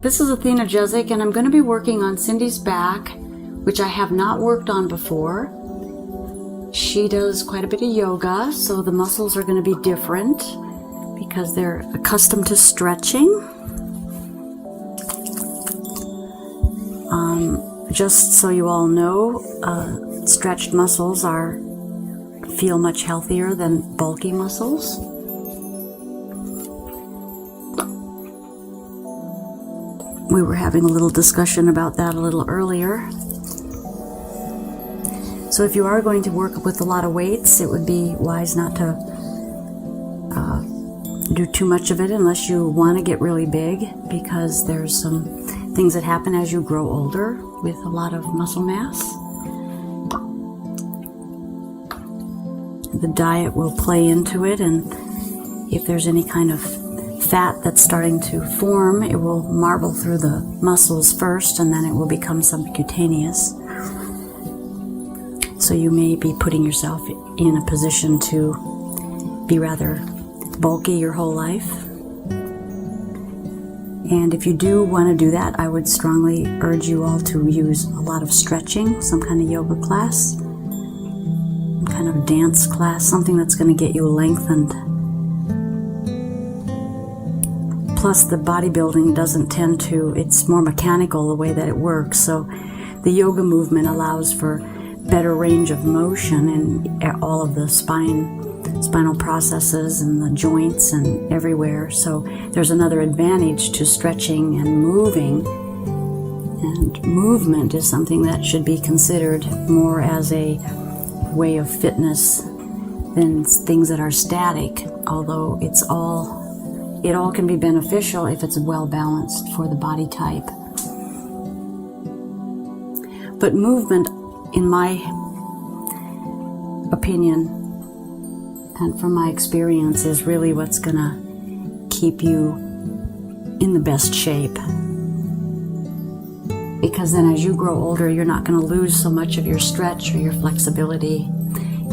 This is Athena Jezik, and I'm going to be working on Cindy's back, which I have not worked on before. She does quite a bit of yoga, so the muscles are going to be different because they're accustomed to stretching. Just so you all know, stretched muscles feel much healthier than bulky muscles. We were having a little discussion about that a little earlier. So if you are going to work with a lot of weights, it would be wise not to do too much of it unless you want to get really big, because there's some things that happen as you grow older with a lot of muscle mass. The diet will play into it, and if there's any kind of fat that's starting to form, it will marble through the muscles first, and then it will become subcutaneous. So you may be putting yourself in a position to be rather bulky your whole life. And if you do want to do that, I would strongly urge you all to use a lot of stretching, some kind of yoga class, some kind of dance class, something that's going to get you lengthened. Plus, the bodybuilding doesn't tend to, it's more mechanical the way that it works. So the yoga movement allows for better range of motion in all of the spinal processes and the joints and everywhere. So there's another advantage to stretching and moving. And movement is something that should be considered more as a way of fitness than things that are static, although it all can be beneficial if it's well balanced for the body type. But movement, in my opinion and from my experience, is really what's going to keep you in the best shape. Because then as you grow older, you're not going to lose so much of your stretch or your flexibility.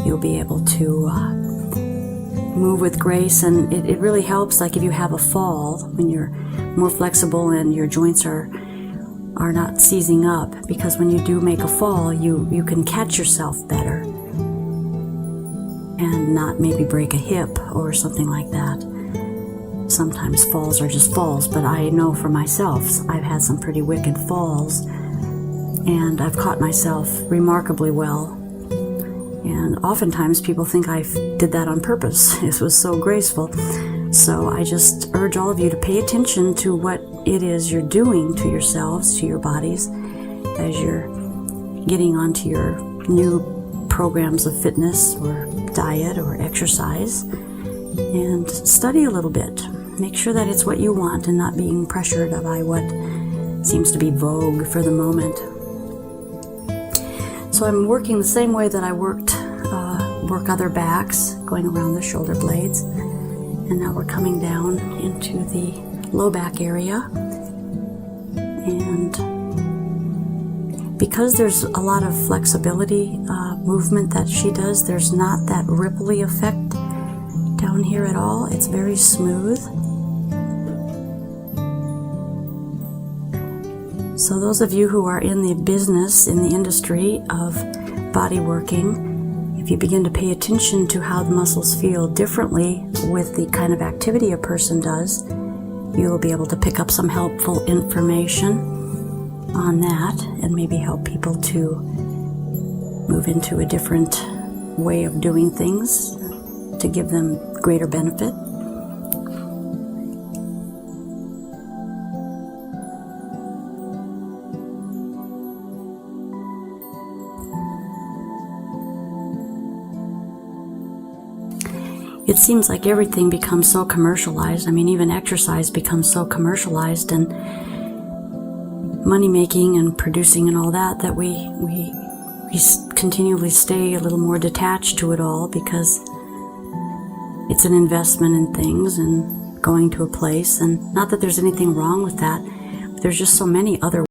You'll be able to move with grace, and it really helps, like if you have a fall, when you're more flexible and your joints are not seizing up, because when you do make a fall, you can catch yourself better and not maybe break a hip or something like that. Sometimes falls are just falls, but I know for myself, I've had some pretty wicked falls, and I've caught myself remarkably well. And oftentimes people think I did that on purpose. It was so graceful. So I just urge all of you to pay attention to what it is you're doing to yourselves, to your bodies, as you're getting onto your new programs of fitness or diet or exercise. And study a little bit. Make sure that it's what you want and not being pressured by what seems to be vogue for the moment. So I'm working the same way that I work other backs, going around the shoulder blades. And now we're coming down into the low back area. And because there's a lot of flexibility movement that she does, there's not that ripply effect down here at all. It's very smooth. So those of you who are in the business, in the industry of body working, if you begin to pay attention to how the muscles feel differently with the kind of activity a person does, you will be able to pick up some helpful information on that and maybe help people to move into a different way of doing things to give them greater benefit. It seems like everything becomes so commercialized. I mean, even exercise becomes so commercialized, and money making and producing and all that, that we continually stay a little more detached to it all, because it's an investment in things and going to a place. And not that there's anything wrong with that, but there's just so many other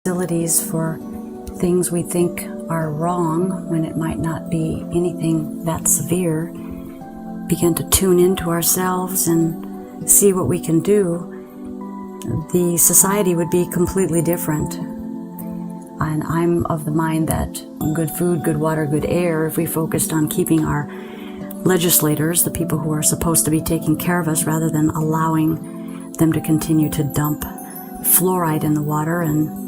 facilities for things we think are wrong when it might not be anything that severe, begin to tune into ourselves and see what we can do, the society would be completely different. And I'm of the mind that good food, good water, good air, if we focused on keeping our legislators, the people who are supposed to be taking care of us, rather than allowing them to continue to dump fluoride in the water and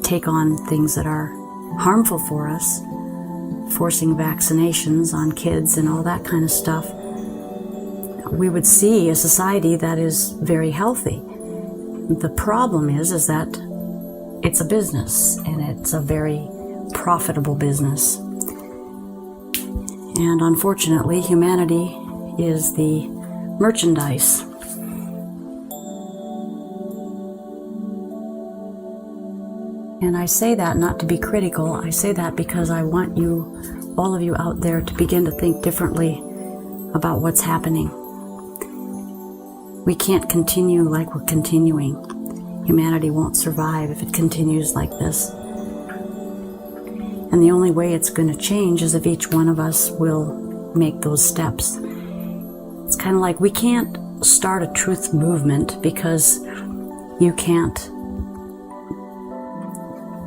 take on things that are harmful for us, forcing vaccinations on kids and all that kind of stuff, we would see a society that is very healthy. The problem is that it's a business, and it's a very profitable business. And unfortunately, humanity is the merchandise. And I say that not to be critical. I say that because I want you, all of you out there, to begin to think differently about what's happening. We can't continue like we're continuing. Humanity won't survive if it continues like this. And the only way it's going to change is if each one of us will make those steps. It's kind of like we can't start a truth movement because you can't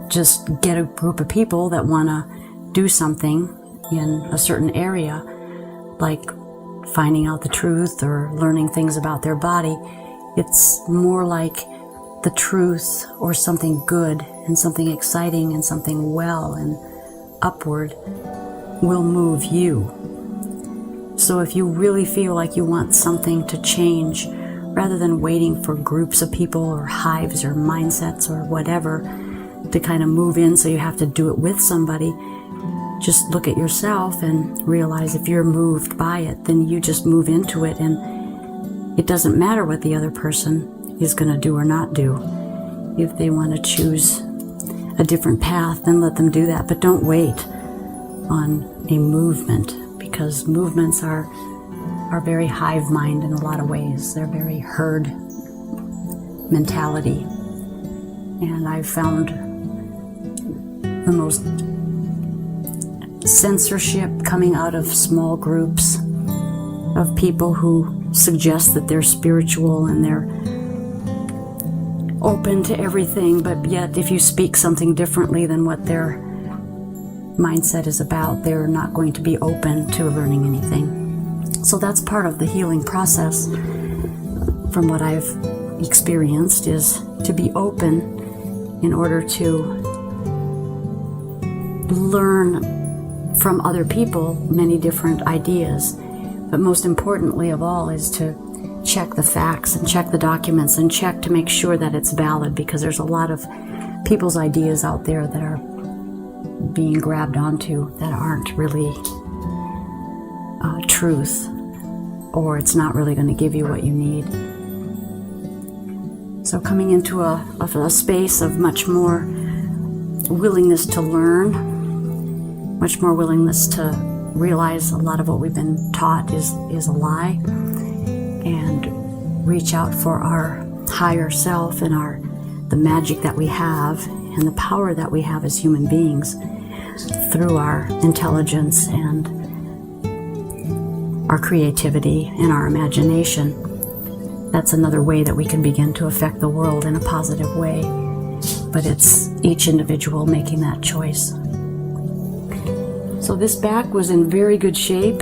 just get a group of people that want to do something in a certain area, like finding out the truth or learning things about their body. It's more like the truth or something good and something exciting and something well and upward will move you. So if you really feel like you want something to change, rather than waiting for groups of people or hives or mindsets or whatever to kind of move in, so you have to do it with somebody, just look at yourself and realize if you're moved by it, then you just move into it, and it doesn't matter what the other person is going to do or not do. If they want to choose a different path, then let them do that. But don't wait on a movement, because movements are very hive mind in a lot of ways. They're very herd mentality. And I've found the most censorship coming out of small groups of people who suggest that they're spiritual and they're open to everything, but yet if you speak something differently than what their mindset is about, they're not going to be open to learning anything. So that's part of the healing process, from what I've experienced, is to be open in order to learn from other people many different ideas. But most importantly of all is to check the facts and check the documents and check to make sure that it's valid, because there's a lot of people's ideas out there that are being grabbed onto that aren't really truth, or it's not really going to give you what you need. So coming into a space of much more willingness to learn, much more willingness to realize a lot of what we've been taught is a lie, and reach out for our higher self and the magic that we have and the power that we have as human beings through our intelligence and our creativity and our imagination. That's another way that we can begin to affect the world in a positive way, but it's each individual making that choice. So this back was in very good shape.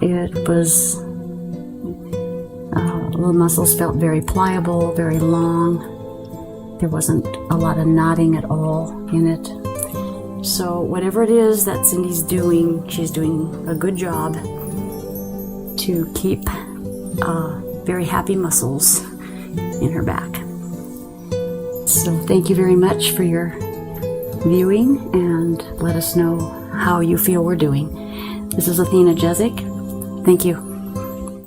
It was, the muscles felt very pliable, very long. There wasn't a lot of knotting at all in it. So whatever it is that Cindy's doing, she's doing a good job to keep very happy muscles in her back. So thank you very much for your viewing, and let us know how you feel we're doing. This is Athena Jezik. Thank you.